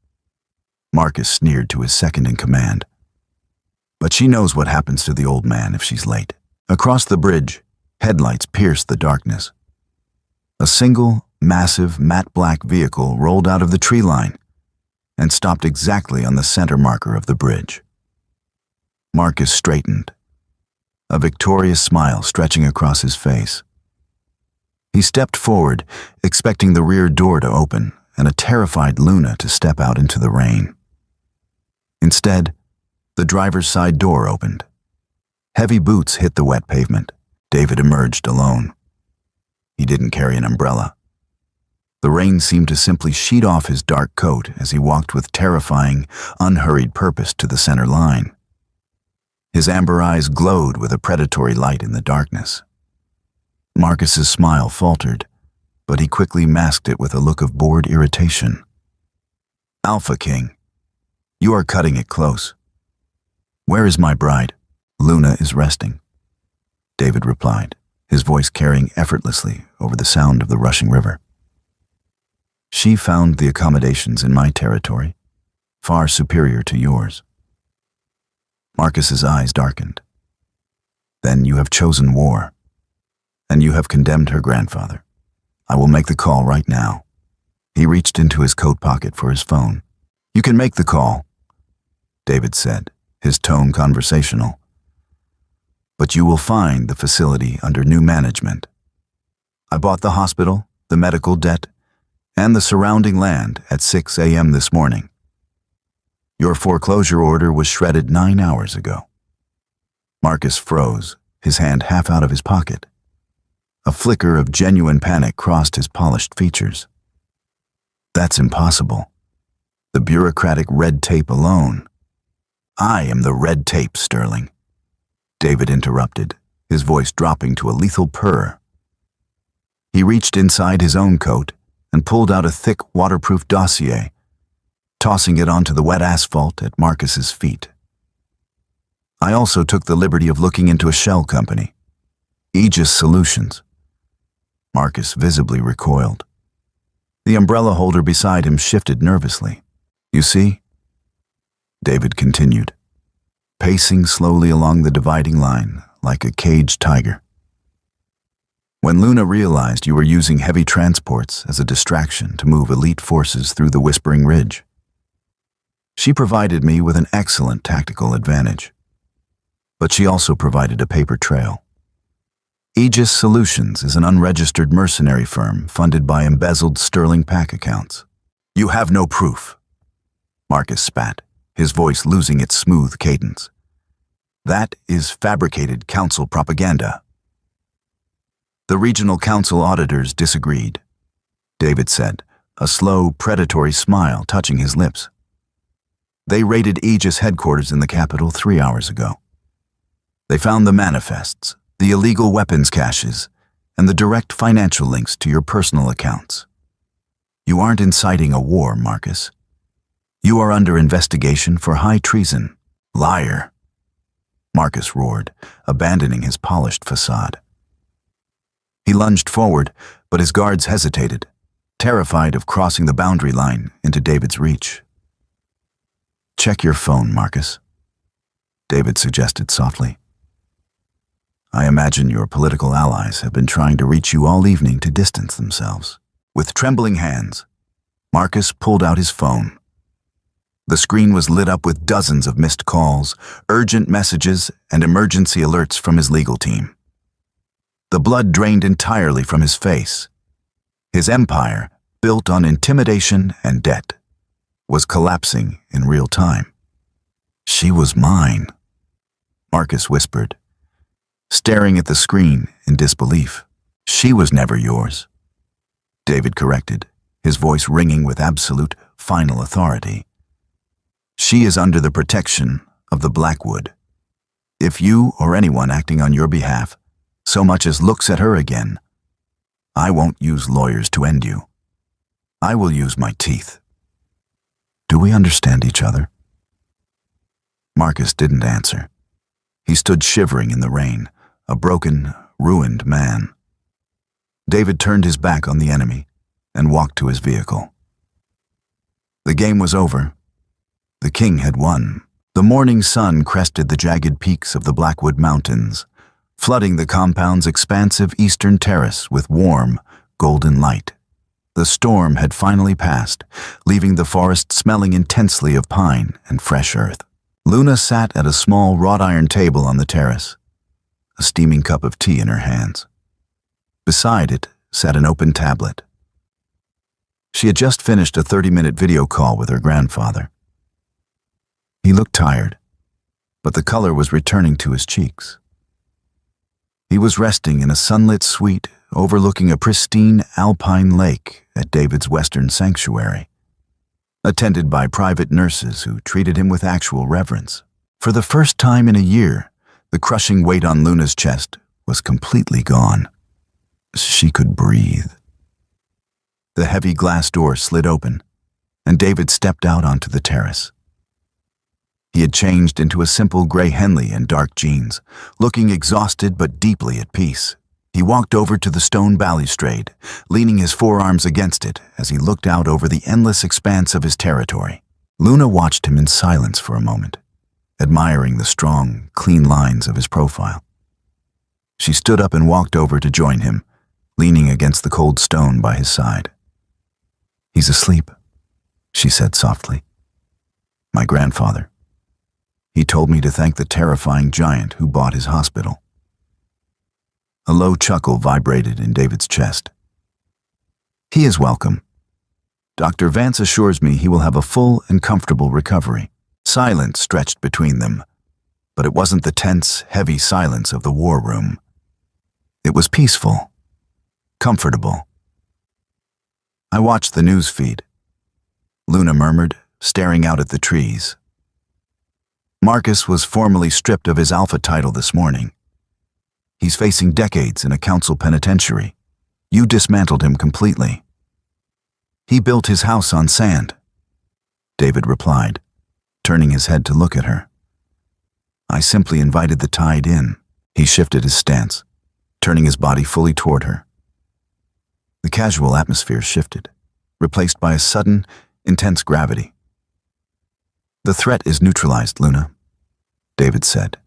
Marcus sneered to his second-in-command. "But she knows what happens to the old man if she's late." Across the bridge, headlights pierced the darkness. A single, massive, matte black vehicle rolled out of the tree line and stopped exactly on the center marker of the bridge. Marcus straightened, a victorious smile stretching across his face. He stepped forward, expecting the rear door to open and a terrified Luna to step out into the rain. Instead, the driver's side door opened. Heavy boots hit the wet pavement. David emerged alone. He didn't carry an umbrella. The rain seemed to simply sheet off his dark coat as he walked with terrifying, unhurried purpose to the center line. His amber eyes glowed with a predatory light in the darkness. Marcus's smile faltered, but he quickly masked it with a look of bored irritation. "Alpha King, you are cutting it close. Where is my bride?" "Luna is resting," David replied, his voice carrying effortlessly over the sound of the rushing river. "She found the accommodations in my territory, far superior to yours." Marcus's eyes darkened. "Then you have chosen war, and you have condemned her grandfather. I will make the call right now." He reached into his coat pocket for his phone. "You can make the call," David said, his tone conversational. "But you will find the facility under new management. I bought the hospital, the medical debt, and the surrounding land at 6 a.m. this morning. Your foreclosure order was shredded 9 hours ago." Marcus froze, his hand half out of his pocket. A flicker of genuine panic crossed his polished features. "That's impossible. The bureaucratic red tape alone." "I am the red tape, Sterling," David interrupted, his voice dropping to a lethal purr. He reached inside his own coat and pulled out a thick, waterproof dossier, tossing it onto the wet asphalt at Marcus's feet. "I also took the liberty of looking into a shell company, Aegis Solutions." Marcus visibly recoiled. The umbrella holder beside him shifted nervously. "You see?" David continued, pacing slowly along the dividing line like a caged tiger. "When Luna realized you were using heavy transports as a distraction to move elite forces through the Whispering Ridge, she provided me with an excellent tactical advantage. But she also provided a paper trail. Aegis Solutions is an unregistered mercenary firm funded by embezzled Sterling Pack accounts. You have no proof." Marcus spat, his voice losing its smooth cadence. "That is fabricated council propaganda." The regional council auditors disagreed, David said, a slow, predatory smile touching his lips. "They raided Aegis headquarters in the capital 3 hours ago. They found the manifests, the illegal weapons caches, and the direct financial links to your personal accounts. You aren't inciting a war, Marcus. You are under investigation for high treason. Liar!" Marcus roared, abandoning his polished facade. He lunged forward, but his guards hesitated, terrified of crossing the boundary line into David's reach. "Check your phone, Marcus," David suggested softly. "I imagine your political allies have been trying to reach you all evening to distance themselves." With trembling hands, Marcus pulled out his phone. The screen was lit up with dozens of missed calls, urgent messages, and emergency alerts from his legal team. The blood drained entirely from his face. His empire, built on intimidation and debt, was collapsing in real time. "She was mine," Marcus whispered, staring at the screen in disbelief. "She was never yours," David corrected, his voice ringing with absolute, final authority. "She is under the protection of the Blackwood. If you or anyone acting on your behalf so much as looks at her again, I won't use lawyers to end you. I will use my teeth." "Do we understand each other?" Marcus didn't answer. He stood shivering in the rain, a broken, ruined man. David turned his back on the enemy and walked to his vehicle. The game was over. The king had won. The morning sun crested the jagged peaks of the Blackwood Mountains, flooding the compound's expansive eastern terrace with warm, golden light. The storm had finally passed, leaving the forest smelling intensely of pine and fresh earth. Luna sat at a small wrought-iron table on the terrace, a steaming cup of tea in her hands. Beside it sat an open tablet. She had just finished a 30-minute video call with her grandfather. He looked tired, but the color was returning to his cheeks. He was resting in a sunlit suite overlooking a pristine alpine lake at David's western sanctuary, attended by private nurses who treated him with actual reverence. For the first time in a year, the crushing weight on Luna's chest was completely gone. She could breathe. The heavy glass door slid open, and David stepped out onto the terrace. He had changed into a simple gray Henley and dark jeans, looking exhausted but deeply at peace. He walked over to the stone balustrade, leaning his forearms against it as he looked out over the endless expanse of his territory. Luna watched him in silence for a moment, admiring the strong, clean lines of his profile. She stood up and walked over to join him, leaning against the cold stone by his side. He's asleep, she said softly. My grandfather. He told me to thank the terrifying giant who bought his hospital. A low chuckle vibrated in David's chest. He is welcome. Dr. Vance assures me he will have a full and comfortable recovery. Silence stretched between them, but it wasn't the tense, heavy silence of the war room. It was peaceful, comfortable. I watched the news feed, Luna murmured, staring out at the trees. Marcus was formally stripped of his alpha title this morning. He's facing decades in a council penitentiary. You dismantled him completely. He built his house on sand, David replied, turning his head to look at her. I simply invited the tide in. He shifted his stance, turning his body fully toward her. The casual atmosphere shifted, replaced by a sudden, intense gravity. The threat is neutralized, Luna, David said,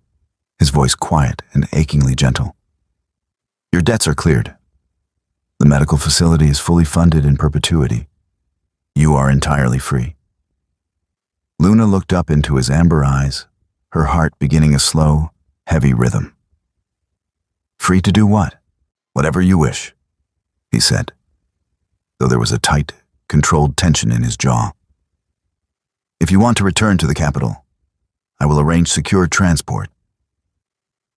his voice quiet and achingly gentle. Your debts are cleared. The medical facility is fully funded in perpetuity. You are entirely free. Luna looked up into his amber eyes, her heart beginning a slow, heavy rhythm. Free to do what? Whatever you wish, he said, though there was a tight, controlled tension in his jaw. If you want to return to the capital, I will arrange secure transport.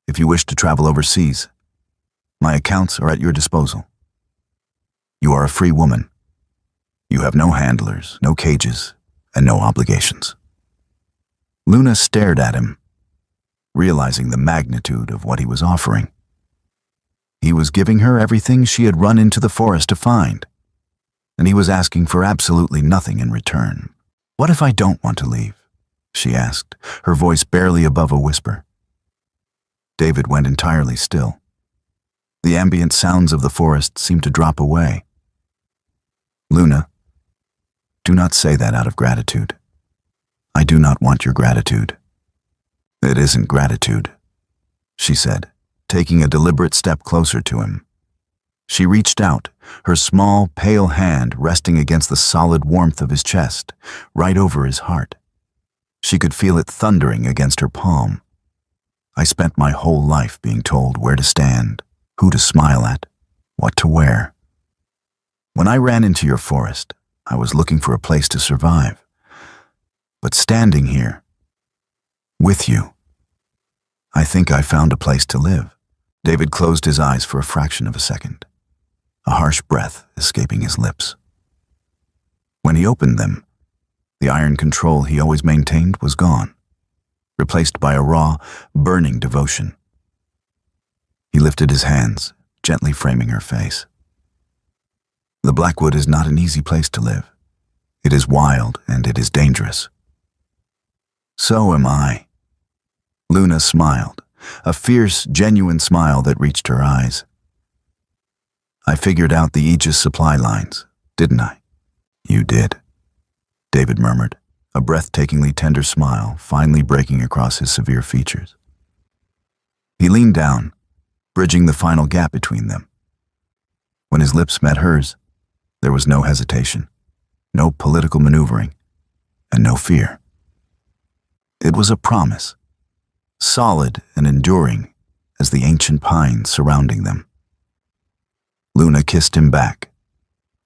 If you wish to travel overseas, my accounts are at your disposal. You are a free woman. You have no handlers, no cages, and no obligations. Luna stared at him, realizing the magnitude of what he was offering. He was giving her everything she had run into the forest to find, and he was asking for absolutely nothing in return. What if I don't want to leave? She asked, her voice barely above a whisper. David went entirely still. The ambient sounds of the forest seemed to drop away. Luna, do not say that out of gratitude. I do not want your gratitude. It isn't gratitude, she said, taking a deliberate step closer to him. She reached out, her small, pale hand resting against the solid warmth of his chest, right over his heart. She could feel it thundering against her palm. I spent my whole life being told where to stand, who to smile at, what to wear. When I ran into your forest, I was looking for a place to survive. But standing here, with you, I think I found a place to live. David closed his eyes for a fraction of a second, a harsh breath escaping his lips. When he opened them, the iron control he always maintained was gone, replaced by a raw, burning devotion. He lifted his hands, gently framing her face. The Blackwood is not an easy place to live. It is wild and it is dangerous. So am I. Luna smiled, a fierce, genuine smile that reached her eyes. I figured out the Aegis supply lines, didn't I? You did, David murmured, a breathtakingly tender smile finally breaking across his severe features. He leaned down, bridging the final gap between them. When his lips met hers, there was no hesitation, no political maneuvering, and no fear. It was a promise, solid and enduring as the ancient pines surrounding them. Luna kissed him back,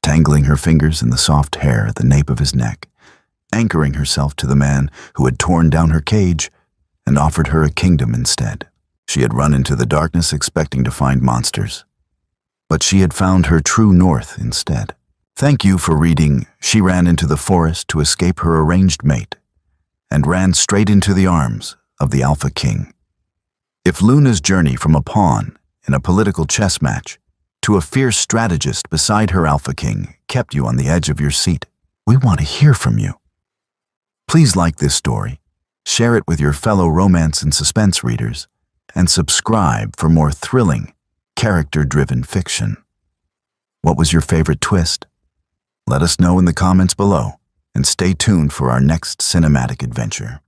tangling her fingers in the soft hair at the nape of his neck, anchoring herself to the man who had torn down her cage and offered her a kingdom instead. She had run into the darkness expecting to find monsters, but she had found her true north instead. Thank you for reading She Ran into the Forest to Escape Her Arranged Mate and Ran Straight into the Arms of the Alpha King. If Luna's journey from a pawn in a political chess match to a fierce strategist beside her Alpha King kept you on the edge of your seat, we want to hear from you. Please like this story, share it with your fellow romance and suspense readers, and subscribe for more thrilling, character-driven fiction. What was your favorite twist? Let us know in the comments below, and stay tuned for our next cinematic adventure.